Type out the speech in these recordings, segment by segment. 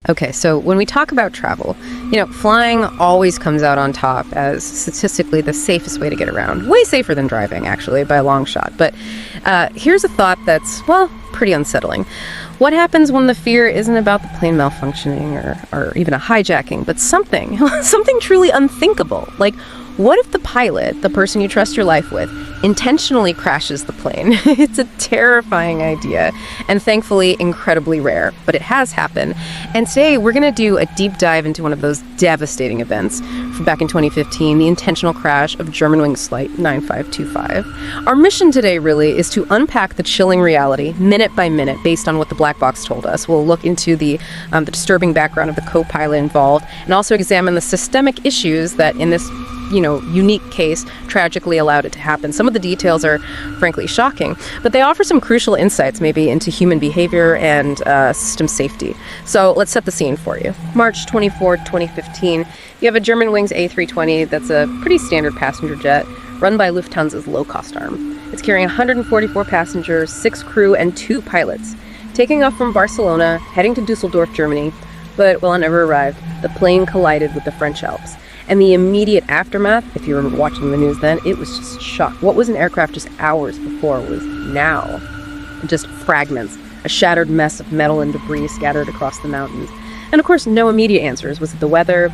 Okay, so when we talk about travel, flying always comes out on top as statistically the safest way to get around. Way safer than driving, actually, by a long shot. But here's a thought that's, pretty unsettling. What happens when the fear isn't about the plane malfunctioning or even a hijacking, but something truly unthinkable? Like, what if the pilot, the person you trust your life with, intentionally crashes the plane? It's a terrifying idea, and thankfully incredibly rare, but it has happened. And today we're going to do a deep dive into one of those devastating events from back in 2015, the intentional crash of Germanwings Flight 9525. Our mission today really is to unpack the chilling reality, minute by minute, based on what the black box told us. We'll look into the disturbing background of the co-pilot involved, and also examine the systemic issues that in this unique case tragically allowed it to happen. Some of the details are frankly shocking, but they offer some crucial insights maybe into human behavior and system safety. So let's set the scene for you. March 24, 2015, you have a Germanwings A320 that's a pretty standard passenger jet run by Lufthansa's low-cost arm. It's carrying 144 passengers, 6 crew, and 2 pilots. Taking off from Barcelona, heading to Dusseldorf, Germany, but while it never arrived, the plane collided with the French Alps. And the immediate aftermath, if you were watching the news then, it was just shock. What was an aircraft just hours before was now just fragments, a shattered mess of metal and debris scattered across the mountains. And of course, no immediate answers. Was it the weather?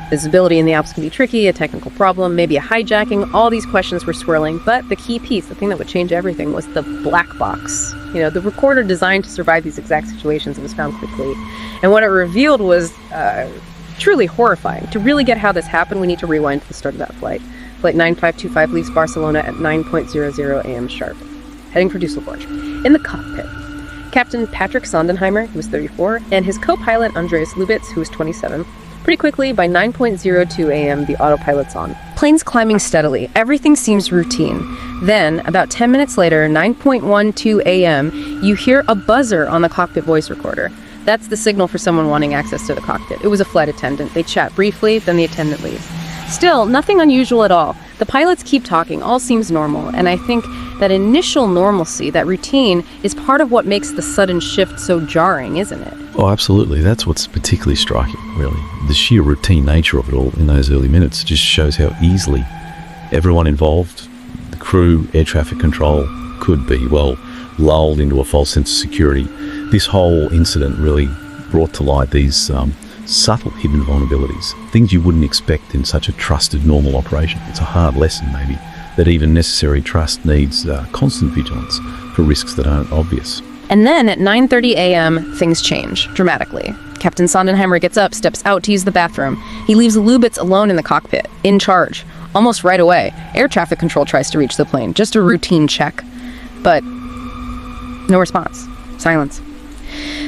Visibility in the Alps can be tricky, a technical problem, maybe a hijacking. All these questions were swirling, but the key piece, the thing that would change everything, was the black box. The recorder designed to survive these exact situations and was found quickly. And what it revealed was truly horrifying. To really get how this happened, we need to rewind to the start of that flight. Flight 9525 leaves Barcelona at 9:00 a.m. sharp, heading for Dusseldorf. In the cockpit, Captain Patrick Sondenheimer, who was 34, and his co-pilot Andreas Lubitz, who was 27. Pretty quickly, by 9:02 a.m., the autopilot's on. Plane's climbing steadily. Everything seems routine. Then, about 10 minutes later, 9:12 a.m., you hear a buzzer on the cockpit voice recorder. That's the signal for someone wanting access to the cockpit. It was a flight attendant. They chat briefly, then the attendant leaves. Still, nothing unusual at all. The pilots keep talking, all seems normal, and I think that initial normalcy, that routine, is part of what makes the sudden shift so jarring, isn't it? Oh, absolutely. That's what's particularly striking, really. The sheer routine nature of it all in those early minutes just shows how easily everyone involved, the crew, air traffic control, could be, lulled into a false sense of security. This whole incident really brought to light these subtle hidden vulnerabilities, things you wouldn't expect in such a trusted normal operation. It's a hard lesson, maybe, that even necessary trust needs constant vigilance for risks that aren't obvious. And then at 9:30 a.m., things change dramatically. Captain Sondenheimer gets up, steps out to use the bathroom. He leaves Lubitz alone in the cockpit, in charge. Almost right away, air traffic control tries to reach the plane, just a routine check. But no response. Silence.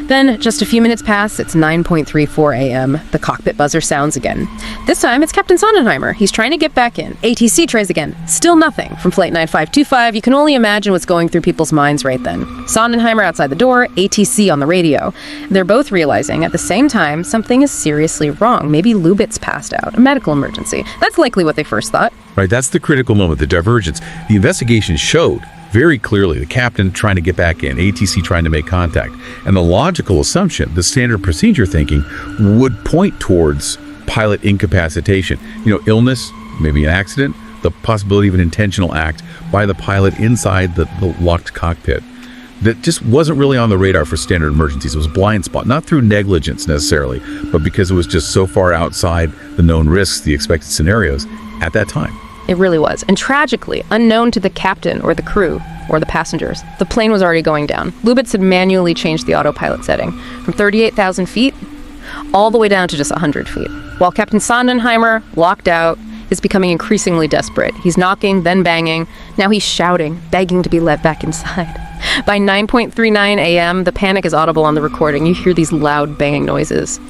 Then, just a few minutes pass, it's 9:34 a.m. The cockpit buzzer sounds again. This time, it's Captain Sondenheimer. He's trying to get back in. ATC tries again. Still nothing. From Flight 9525, you can only imagine what's going through people's minds right then. Sondenheimer outside the door, ATC on the radio. They're both realizing, at the same time, something is seriously wrong. Maybe Lubitz passed out. A medical emergency. That's likely what they first thought. Right, that's the critical moment, the divergence. The investigation showed very clearly the captain trying to get back in, ATC trying to make contact. And the logical assumption, the standard procedure thinking, would point towards pilot incapacitation. Illness, maybe an accident, the possibility of an intentional act by the pilot inside the locked cockpit. That just wasn't really on the radar for standard emergencies. It was a blind spot, not through negligence necessarily, but because it was just so far outside the known risks, the expected scenarios at that time. It really was. And tragically, unknown to the captain or the crew or the passengers, the plane was already going down. Lubitz had manually changed the autopilot setting from 38,000 feet all the way down to just 100 feet. While Captain Sondenheimer, locked out, is becoming increasingly desperate. He's knocking, then banging. Now he's shouting, begging to be let back inside. By 9:39 a.m., the panic is audible on the recording. You hear these loud banging noises.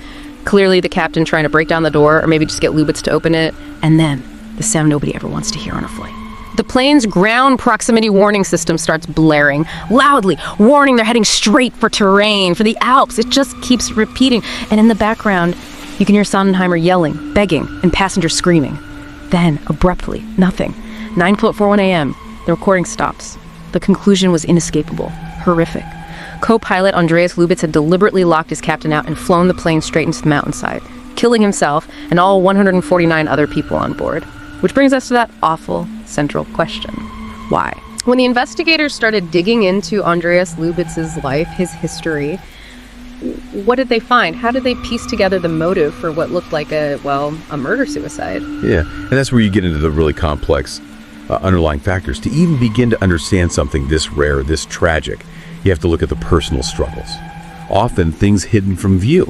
Clearly the captain trying to break down the door or maybe just get Lubitz to open it. And then the sound nobody ever wants to hear on a flight. The plane's ground proximity warning system starts blaring, loudly, warning they're heading straight for terrain, for the Alps. It just keeps repeating. And in the background, you can hear Sondenheimer yelling, begging, and passengers screaming. Then, abruptly, nothing. 9:41 a.m., the recording stops. The conclusion was inescapable, horrific. Co-pilot Andreas Lubitz had deliberately locked his captain out and flown the plane straight into the mountainside, killing himself and all 149 other people on board. Which brings us to that awful central question. Why? When the investigators started digging into Andreas Lubitz's life, his history, what did they find? How did they piece together the motive for what looked like a murder-suicide? Yeah, and that's where you get into the really complex underlying factors. To even begin to understand something this rare, this tragic, you have to look at the personal struggles, often things hidden from view.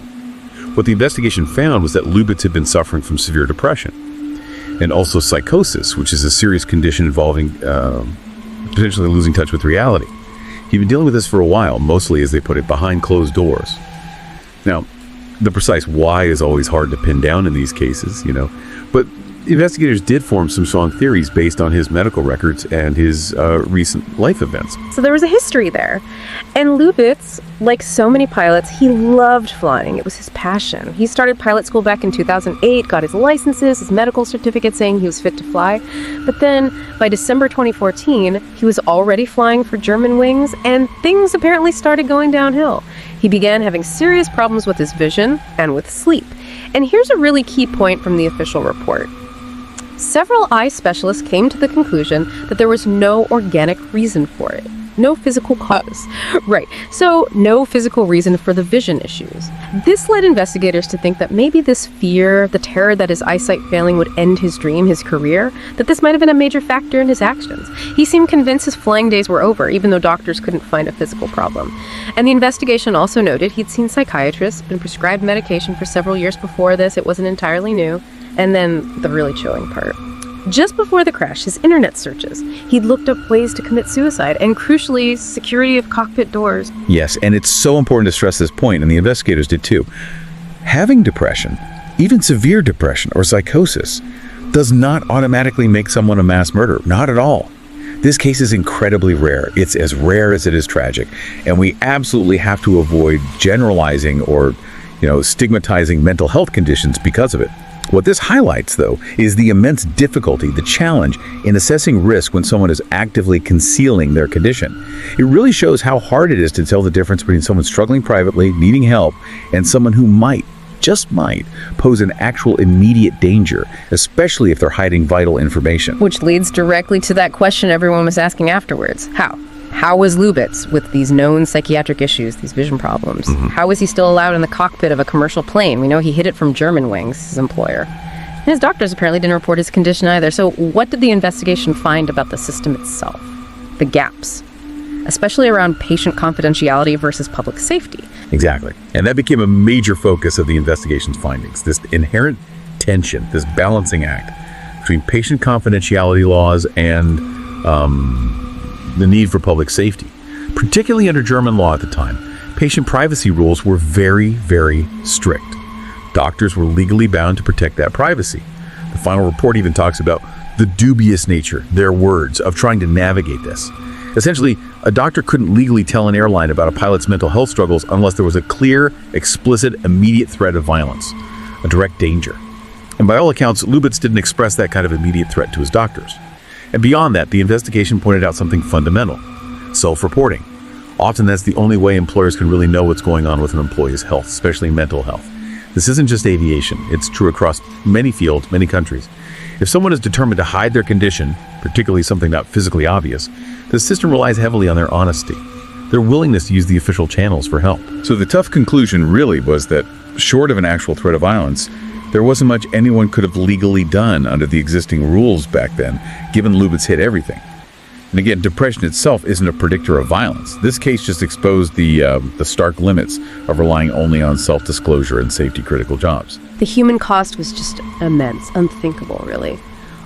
What the investigation found was that Lubitz had been suffering from severe depression and also psychosis, which is a serious condition involving potentially losing touch with reality. He'd been dealing with this for a while, mostly, as they put it, behind closed doors. Now, the precise why is always hard to pin down in these cases, but investigators did form some strong theories based on his medical records and his recent life events. So there was a history there. And Lubitz, like so many pilots, he loved flying. It was his passion. He started pilot school back in 2008, got his licenses, his medical certificate saying he was fit to fly. But then by December 2014, he was already flying for Germanwings, and things apparently started going downhill. He began having serious problems with his vision and with sleep. And here's a really key point from the official report. Several eye specialists came to the conclusion that there was no organic reason for it. No physical cause. Right. So no physical reason for the vision issues. This led investigators to think that maybe this fear, the terror that his eyesight failing would end his dream, his career, that this might have been a major factor in his actions. He seemed convinced his flying days were over, even though doctors couldn't find a physical problem. And the investigation also noted he'd seen psychiatrists, been prescribed medication for several years before this. It wasn't entirely new. And then the really chilling part. Just before the crash, his internet searches, he'd looked up ways to commit suicide and, crucially, security of cockpit doors. Yes, and it's so important to stress this point, and the investigators did too. Having depression, even severe depression or psychosis, does not automatically make someone a mass murderer. Not at all. This case is incredibly rare. It's as rare as it is tragic, and we absolutely have to avoid generalizing or, stigmatizing mental health conditions because of it. What this highlights, though, is the immense difficulty, the challenge in assessing risk when someone is actively concealing their condition. It really shows how hard it is to tell the difference between someone struggling privately, needing help, and someone who might, just might, pose an actual immediate danger, especially if they're hiding vital information. Which leads directly to that question everyone was asking afterwards. How? How was Lubitz with these known psychiatric issues, these vision problems? How was he still allowed in the cockpit of a commercial plane? We know he hid it from Germanwings, his employer. And his doctors apparently didn't report his condition either. So what did the investigation find about the system itself? The gaps, especially around patient confidentiality versus public safety. Exactly. And that became a major focus of the investigation's findings. This inherent tension, this balancing act between patient confidentiality laws and the need for public safety. Particularly under German law at the time, patient privacy rules were very, very strict. Doctors were legally bound to protect that privacy. The final report even talks about the dubious nature, their words, of trying to navigate this. Essentially, a doctor couldn't legally tell an airline about a pilot's mental health struggles unless there was a clear, explicit, immediate threat of violence, a direct danger. And by all accounts, Lubitz didn't express that kind of immediate threat to his doctors. And beyond that, the investigation pointed out something fundamental: self-reporting. Often that's the only way employers can really know what's going on with an employee's health, especially mental health. This isn't just aviation. It's true across many fields, many countries. If someone is determined to hide their condition, particularly something not physically obvious, the system relies heavily on their honesty, their willingness to use the official channels for help. So the tough conclusion really was that, short of an actual threat of violence, there wasn't much anyone could have legally done under the existing rules back then, given Lubitz hid everything. And again, depression itself isn't a predictor of violence. This case just exposed the stark limits of relying only on self-disclosure and safety-critical jobs. The human cost was just immense, unthinkable, really.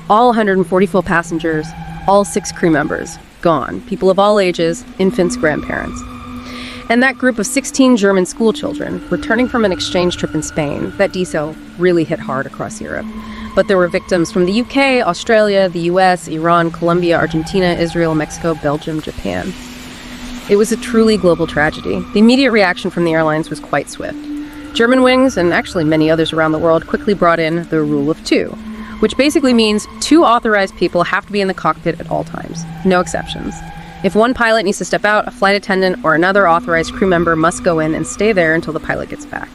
All 144 passengers, all 6 crew members, gone. People of all ages, infants, grandparents. And that group of 16 German school children, returning from an exchange trip in Spain, that decel really hit hard across Europe. But there were victims from the UK, Australia, the US, Iran, Colombia, Argentina, Israel, Mexico, Belgium, Japan. It was a truly global tragedy. The immediate reaction from the airlines was quite swift. Germanwings, and actually many others around the world, quickly brought in the rule of 2, which basically means 2 authorized people have to be in the cockpit at all times. No exceptions. If one pilot needs to step out, a flight attendant or another authorized crew member must go in and stay there until the pilot gets back.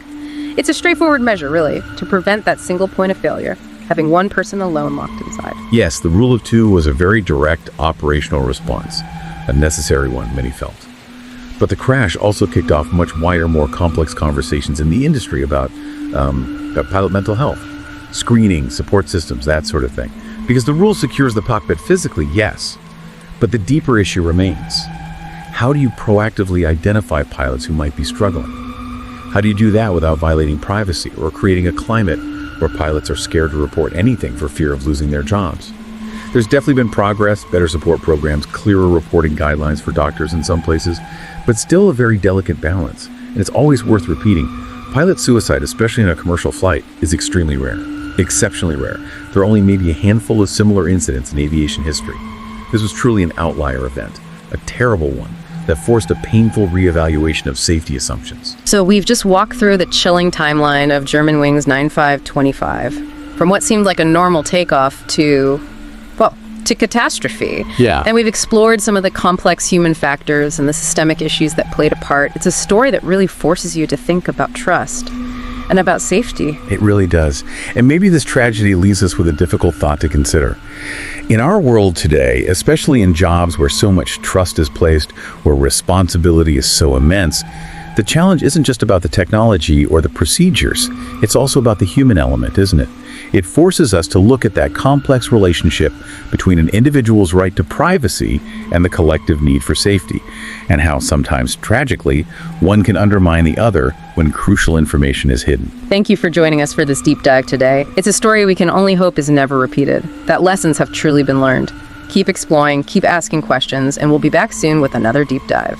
It's a straightforward measure, really, to prevent that single point of failure, having one person alone locked inside. Yes, the rule of two was a very direct operational response, a necessary one, many felt. But the crash also kicked off much wider, more complex conversations in the industry about pilot mental health, screening, support systems, that sort of thing. Because the rule secures the cockpit physically, yes, but the deeper issue remains. How do you proactively identify pilots who might be struggling? How do you do that without violating privacy or creating a climate where pilots are scared to report anything for fear of losing their jobs? There's definitely been progress, better support programs, clearer reporting guidelines for doctors in some places, but still a very delicate balance. And it's always worth repeating, pilot suicide, especially in a commercial flight, is extremely rare, exceptionally rare. There are only maybe a handful of similar incidents in aviation history. This was truly an outlier event, a terrible one that forced a painful reevaluation of safety assumptions. So we've just walked through the chilling timeline of Germanwings 9525, from what seemed like a normal takeoff to catastrophe. Yeah. And we've explored some of the complex human factors and the systemic issues that played a part. It's a story that really forces you to think about trust and about safety. It really does. And maybe this tragedy leaves us with a difficult thought to consider. In our world today, especially in jobs where so much trust is placed, where responsibility is so immense, the challenge isn't just about the technology or the procedures. It's also about the human element, isn't it? It forces us to look at that complex relationship between an individual's right to privacy and the collective need for safety, and how sometimes, tragically, one can undermine the other when crucial information is hidden. Thank you for joining us for this deep dive today. It's a story we can only hope is never repeated, that lessons have truly been learned. Keep exploring, keep asking questions, and we'll be back soon with another deep dive.